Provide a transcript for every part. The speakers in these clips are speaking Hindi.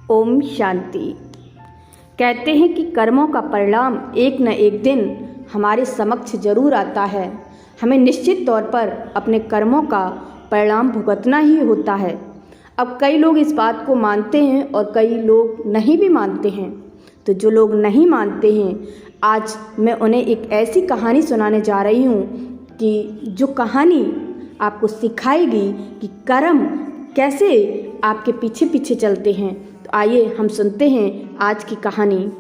ओम शांति। कहते हैं कि कर्मों का परिणाम एक न एक दिन हमारे समक्ष जरूर आता है। हमें निश्चित तौर पर अपने कर्मों का परिणाम भुगतना ही होता है। अब कई लोग इस बात को मानते हैं और कई लोग नहीं भी मानते हैं। तो जो लोग नहीं मानते हैं, आज मैं उन्हें एक ऐसी कहानी सुनाने जा रही हूँ कि जो कहानी आपको सिखाएगी कि कर्म कैसे आपके पीछे पीछे चलते हैं। तो आइए हम सुनते हैं आज की कहानी।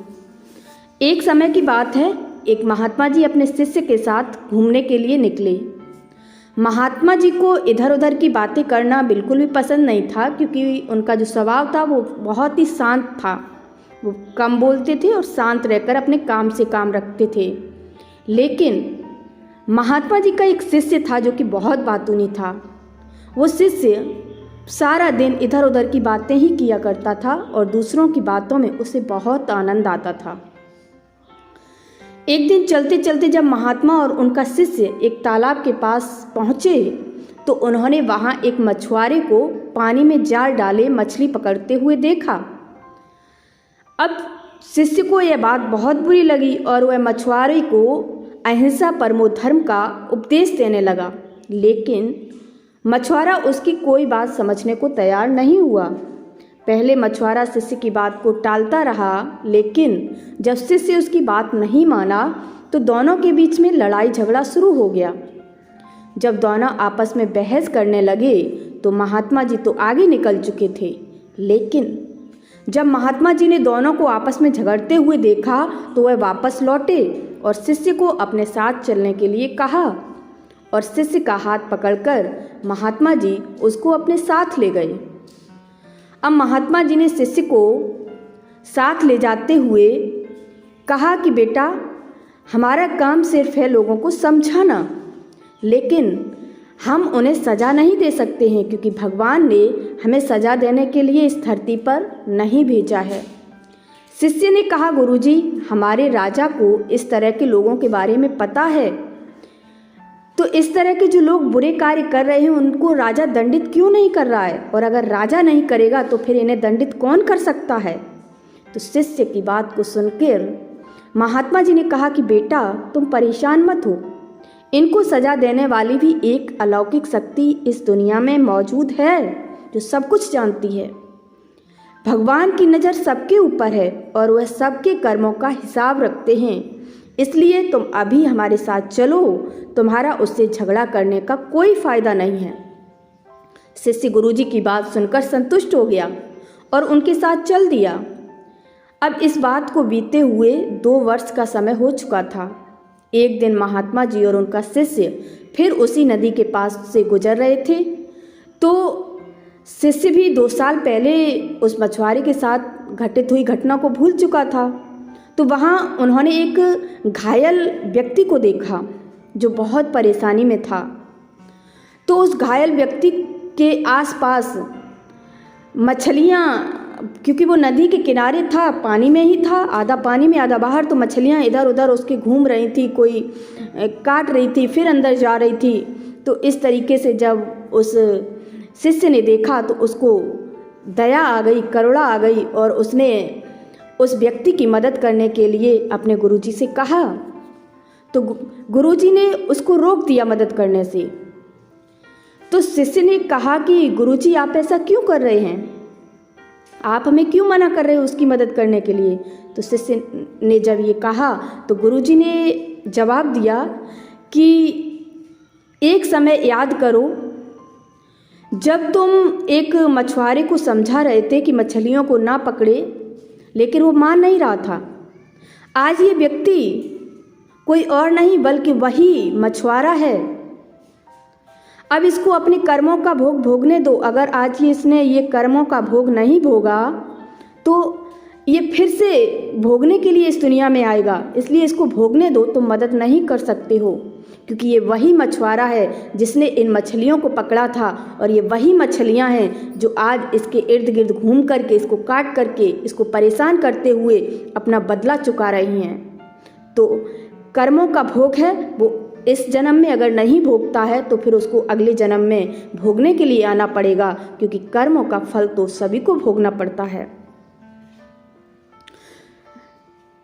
एक समय की बात है, एक महात्मा जी अपने शिष्य के साथ घूमने के लिए निकले। महात्मा जी को इधर उधर की बातें करना बिल्कुल भी पसंद नहीं था, क्योंकि उनका जो स्वभाव था वो बहुत ही शांत था। वो कम बोलते थे और शांत रहकर अपने काम से काम रखते थे। लेकिन महात्मा जी का एक शिष्य था जो कि बहुत बातूनी था। वो शिष्य सारा दिन इधर उधर की बातें ही किया करता था और दूसरों की बातों में उसे बहुत आनंद आता था। एक दिन चलते चलते जब महात्मा और उनका शिष्य एक तालाब के पास पहुँचे तो उन्होंने वहाँ एक मछुआरे को पानी में जाल डाले मछली पकड़ते हुए देखा। अब शिष्य को यह बात बहुत बुरी लगी और वह मछुआरे को अहिंसा परमो धर्म का उपदेश देने लगा। लेकिन मछुआरा उसकी कोई बात समझने को तैयार नहीं हुआ। पहले मछुआरा शिष्य की बात को टालता रहा, लेकिन जब शिष्य उसकी बात नहीं माना तो दोनों के बीच में लड़ाई झगड़ा शुरू हो गया। जब दोनों आपस में बहस करने लगे तो महात्मा जी तो आगे निकल चुके थे। लेकिन जब महात्मा जी ने दोनों को आपस में झगड़ते हुए देखा तो वह वापस लौटे और शिष्य को अपने साथ चलने के लिए कहा और शिष्य का हाथ पकड़कर महात्मा जी उसको अपने साथ ले गए। अब महात्मा जी ने शिष्य को साथ ले जाते हुए कहा कि बेटा, हमारा काम सिर्फ है लोगों को समझाना, लेकिन हम उन्हें सज़ा नहीं दे सकते हैं, क्योंकि भगवान ने हमें सज़ा देने के लिए इस धरती पर नहीं भेजा है। शिष्य ने कहा, गुरुजी, हमारे राजा को इस तरह के लोगों के बारे में पता है, तो इस तरह के जो लोग बुरे कार्य कर रहे हैं उनको राजा दंडित क्यों नहीं कर रहा है, और अगर राजा नहीं करेगा तो फिर इन्हें दंडित कौन कर सकता है। तो शिष्य की बात को सुनकर महात्मा जी ने कहा कि बेटा, तुम परेशान मत हो, इनको सजा देने वाली भी एक अलौकिक शक्ति इस दुनिया में मौजूद है जो सब कुछ जानती है। भगवान की नज़र सबके ऊपर है और वह सबके कर्मों का हिसाब रखते हैं, इसलिए तुम अभी हमारे साथ चलो, तुम्हारा उससे झगड़ा करने का कोई फायदा नहीं है। शिष्य गुरुजी की बात सुनकर संतुष्ट हो गया और उनके साथ चल दिया। अब इस बात को बीते हुए 2 वर्ष का समय हो चुका था। एक दिन महात्मा जी और उनका शिष्य फिर उसी नदी के पास से गुजर रहे थे, तो शिष्य भी 2 साल पहले उस मछुआरे के साथ घटित हुई घटना को भूल चुका था। तो वहाँ उन्होंने एक घायल व्यक्ति को देखा जो बहुत परेशानी में था। तो उस घायल व्यक्ति के आसपास मछलियाँ, क्योंकि वो नदी के किनारे था, पानी में ही था, आधा पानी में आधा बाहर, तो मछलियाँ इधर उधर उसके घूम रही थी, कोई काट रही थी, फिर अंदर जा रही थी। तो इस तरीके से जब उस शिष्य ने देखा तो उसको दया आ गई, करुणा आ गई और उसने उस व्यक्ति की मदद करने के लिए अपने गुरुजी से कहा। तो गुरुजी ने उसको रोक दिया मदद करने से। तो शिष्य ने कहा कि गुरुजी, आप ऐसा क्यों कर रहे हैं, आप हमें क्यों मना कर रहे हो उसकी मदद करने के लिए। तो शिष्य ने जब ये कहा तो गुरुजी ने जवाब दिया कि एक समय याद करो जब तुम एक मछुआरे को समझा रहे थे कि मछलियों को ना पकड़े, लेकिन वो मान नहीं रहा था। आज ये व्यक्ति कोई और नहीं बल्कि वही मछुआरा है। अब इसको अपने कर्मों का भोग भोगने दो। अगर आज इसने ये कर्मों का भोग नहीं भोगा तो ये फिर से भोगने के लिए इस दुनिया में आएगा, इसलिए इसको भोगने दो। तुम मदद नहीं कर सकते हो, क्योंकि ये वही मछुआरा है जिसने इन मछलियों को पकड़ा था और ये वही मछलियां हैं जो आज इसके इर्द गिर्द घूम करके, इसको काट करके, इसको परेशान करते हुए अपना बदला चुका रही हैं। तो कर्मों का भोग है, वो इस जन्म में अगर नहीं भोगता है तो फिर उसको अगले जन्म में भोगने के लिए आना पड़ेगा, क्योंकि कर्मों का फल तो सभी को भोगना पड़ता है।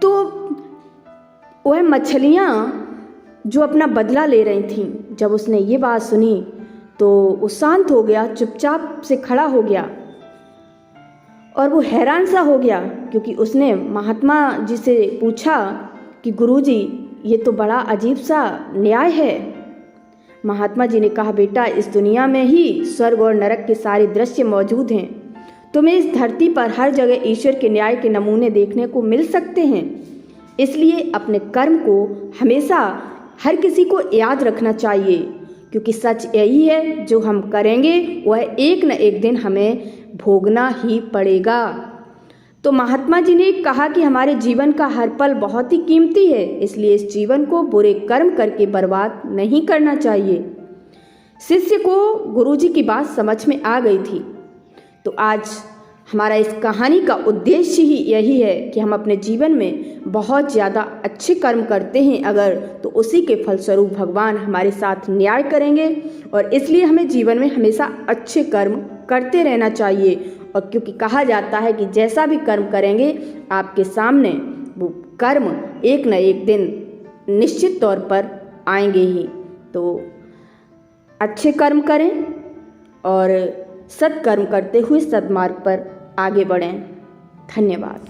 तो वह मछलियाँ जो अपना बदला ले रही थीं, जब उसने ये बात सुनी तो वो शांत हो गया, चुपचाप से खड़ा हो गया और वो हैरान सा हो गया, क्योंकि उसने महात्मा जी से पूछा कि गुरुजी, ये तो बड़ा अजीब सा न्याय है। महात्मा जी ने कहा, बेटा, इस दुनिया में ही स्वर्ग और नरक के सारे दृश्य मौजूद हैं। तुम्हें इस धरती पर हर जगह ईश्वर के न्याय के नमूने देखने को मिल सकते हैं। इसलिए अपने कर्म को हमेशा हर किसी को याद रखना चाहिए, क्योंकि सच यही है, जो हम करेंगे वह एक न एक दिन हमें भोगना ही पड़ेगा। तो महात्मा जी ने कहा कि हमारे जीवन का हर पल बहुत ही कीमती है, इसलिए इस जीवन को बुरे कर्म करके बर्बाद नहीं करना चाहिए। शिष्य को गुरुजी की बात समझ में आ गई थी। तो आज हमारा इस कहानी का उद्देश्य ही यही है कि हम अपने जीवन में बहुत ज़्यादा अच्छे कर्म करते हैं अगर, तो उसी के फलस्वरूप भगवान हमारे साथ न्याय करेंगे, और इसलिए हमें जीवन में हमेशा अच्छे कर्म करते रहना चाहिए। और क्योंकि कहा जाता है कि जैसा भी कर्म करेंगे आपके सामने वो कर्म एक न एक दिन निश्चित तौर पर आएंगे ही। तो अच्छे कर्म करें और सत्कर्म करते हुए सद्मार्ग पर आगे बढ़ें। धन्यवाद।